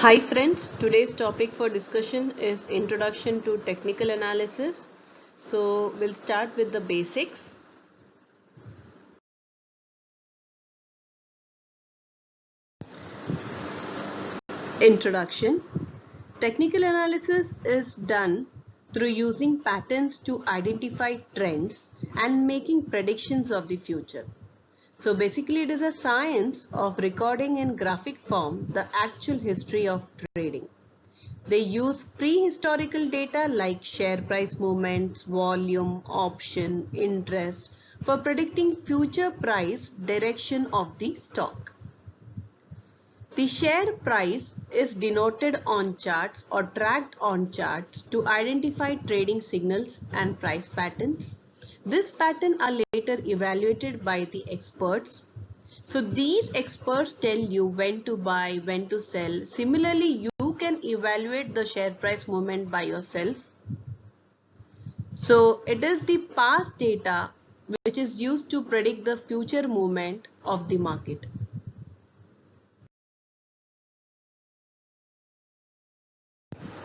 Hi friends, today's topic for discussion is Introduction to Technical Analysis. So we'll start with the basics. Introduction. Technical analysis is done through using patterns to identify trends and making predictions of the future. So basically it is a science of recording in graphic form the actual history of trading. They use prehistorical data like share price movements, volume, option, interest for predicting future price direction of the stock. The share price is denoted on charts or tracked on charts to identify trading signals and price patterns. This pattern are later evaluated by the experts. So these experts tell you when to buy, when to sell. Similarly, you can evaluate the share price movement by yourself. So it is the past data which is used to predict the future movement of the market.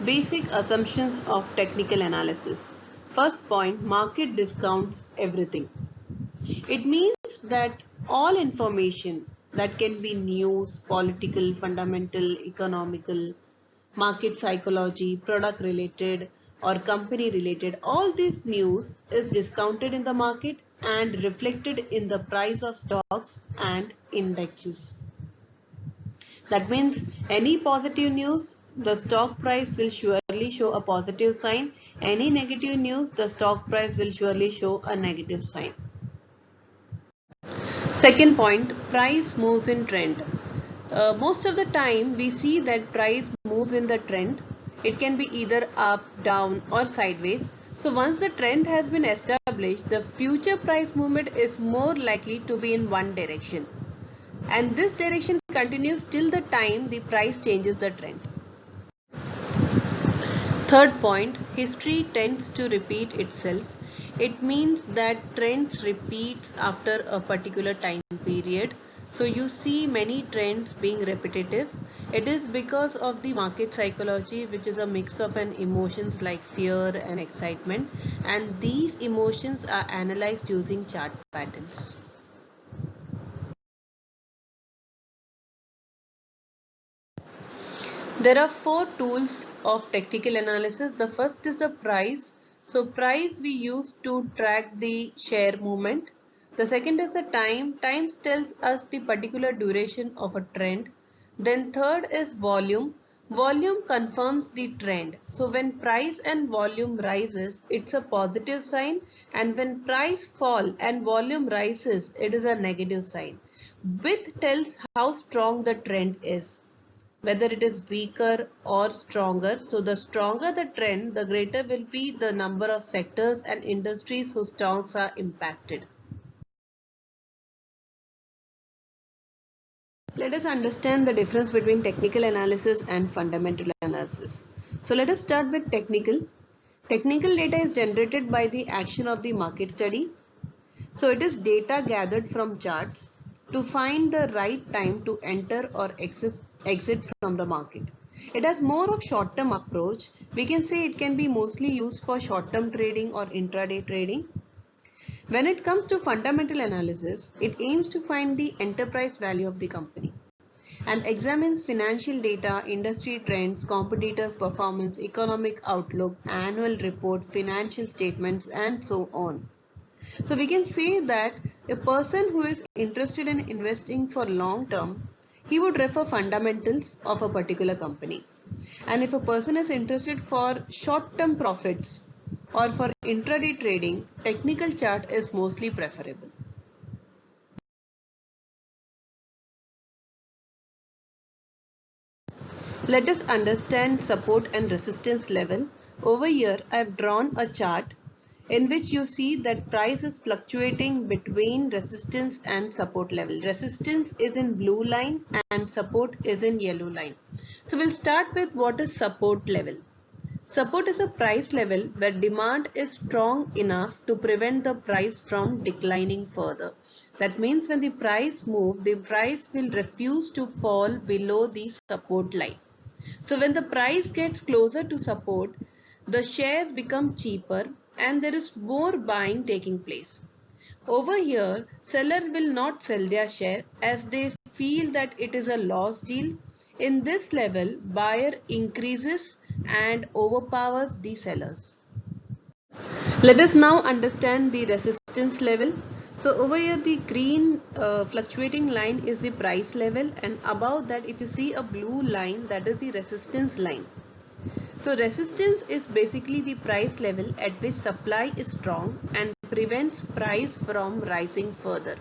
Basic assumptions of technical analysis. First point, market discounts everything. It means that all information that can be news, political, fundamental, economical, market psychology, product related or company related, all this news is discounted in the market and reflected in the price of stocks and indexes. That means any positive news, the stock price will surely show a positive sign. Any negative news, the stock price will surely show a negative sign. Second point, price moves in trend. Most of the time we see that price moves in the trend. It can be either up, down or sideways. So once the trend has been established, the future price movement is more likely to be in one direction. And this direction continues till the time the price changes the trend. Third point, history tends to repeat itself. It means that trends repeats after a particular time period. So you see many trends being repetitive. It is because of the market psychology, which is a mix of an emotions like fear and excitement, and these emotions are analyzed using chart patterns. There are four tools of technical analysis. The first is a price. So price we use to track the share movement. The second is a time. Time tells us the particular duration of a trend. Then third is volume. Volume confirms the trend. So when price and volume rises, it's a positive sign, and when price fall and volume rises, it is a negative sign. Width tells how strong the trend is, whether it is weaker or stronger. So the stronger the trend, the greater will be the number of sectors and industries whose stocks are impacted. Let us understand the difference between technical analysis and fundamental analysis. So let us start with technical. Technical data is generated by the action of the market study. So it is data gathered from charts to find the right time to enter or exit from the market. It has more of short-term approach. We can say it can be mostly used for short-term trading or intraday trading. When it comes to fundamental analysis, it aims to find the enterprise value of the company and examines financial data, industry trends, competitors' performance, economic outlook, annual report, financial statements, and so on. So we can say that a person who is interested in investing for long term, he would refer fundamentals of a particular company. And if a person is interested for short term profits or for intraday trading, technical chart is mostly preferable. Let us understand support and resistance level. Over here I have drawn a chart in which you see that price is fluctuating between resistance and support level. Resistance is in blue line and support is in yellow line. So we'll start with what is support level. Support is a price level where demand is strong enough to prevent the price from declining further. That means when the price moves, the price will refuse to fall below the support line. So when the price gets closer to support, the shares become cheaper and there is more buying taking place. Over here, seller will not sell their share as they feel that it is a loss deal. In this level, buyer increases and overpowers the sellers. Let us now understand the resistance level. So over here the green fluctuating line is the price level, and above that if you see a blue line, that is the resistance line. So resistance is basically the price level at which supply is strong and prevents price from rising further.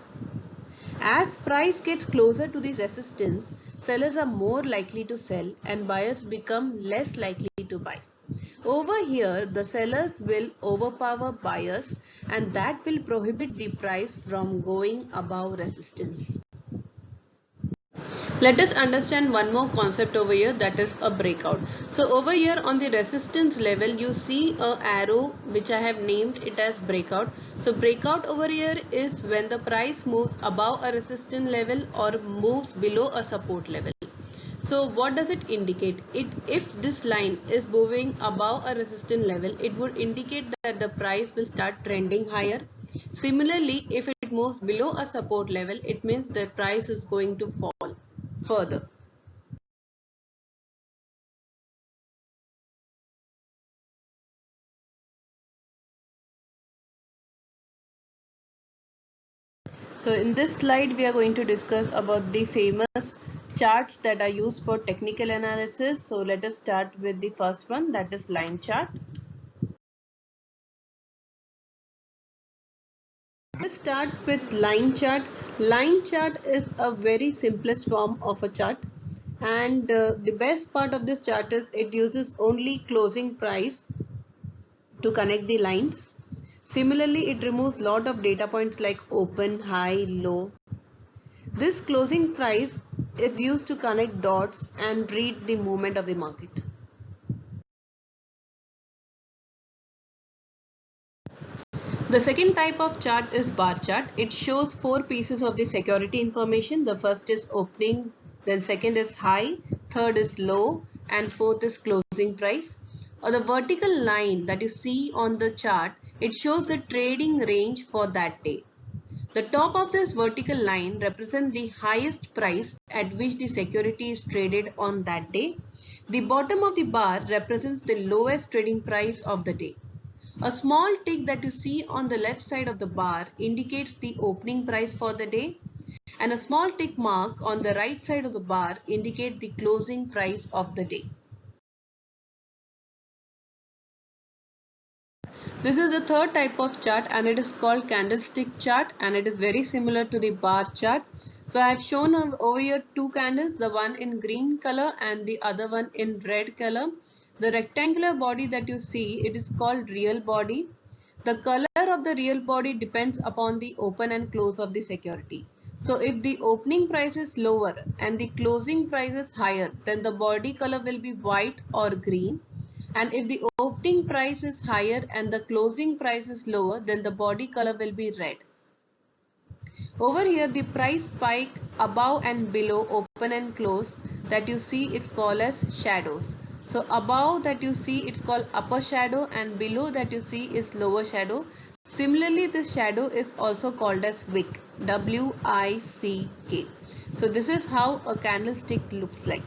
As price gets closer to this resistance, sellers are more likely to sell and buyers become less likely to buy. Over here, the sellers will overpower buyers and that will prohibit the price from going above resistance. Let us understand one more concept over here, that is a breakout. So over here on the resistance level you see a arrow which I have named it as breakout. So breakout over here is when the price moves above a resistance level or moves below a support level. So what does it indicate? If this line is moving above a resistance level, it would indicate that the price will start trending higher. Similarly, if it moves below a support level, it means the price is going to fall further. So in this slide we are going to discuss about the famous charts that are used for technical analysis. So let us start with the first one, that is line chart. Let's start with line chart. Line chart is a very simplest form of a chart, and the best part of this chart is it uses only closing price to connect the lines. Similarly, it removes lot of data points like open, high, low. This closing price is used to connect dots and read the movement of the market. The second type of chart is bar chart. It shows four pieces of the security information. The first is opening, then second is high, third is low, and fourth is closing price. The vertical line that you see on the chart, it shows the trading range for that day. The top of this vertical line represents the highest price at which the security is traded on that day. The bottom of the bar represents the lowest trading price of the day. A small tick that you see on the left side of the bar indicates the opening price for the day, and a small tick mark on the right side of the bar indicates the closing price of the day. This is the third type of chart and it is called candlestick chart, and it is very similar to the bar chart. So I have shown over here two candles, the one in green color and the other one in red color. The rectangular body that you see, it is called real body. The color of the real body depends upon the open and close of the security. So if the opening price is lower and the closing price is higher, then the body color will be white or green. And if the opening price is higher and the closing price is lower, then the body color will be red. Over here, the price spike above and below open and close that you see is called as shadows. So above that you see it's called upper shadow and below that you see is lower shadow. Similarly, this shadow is also called as wick, W-I-C-K. So this is how a candlestick looks like.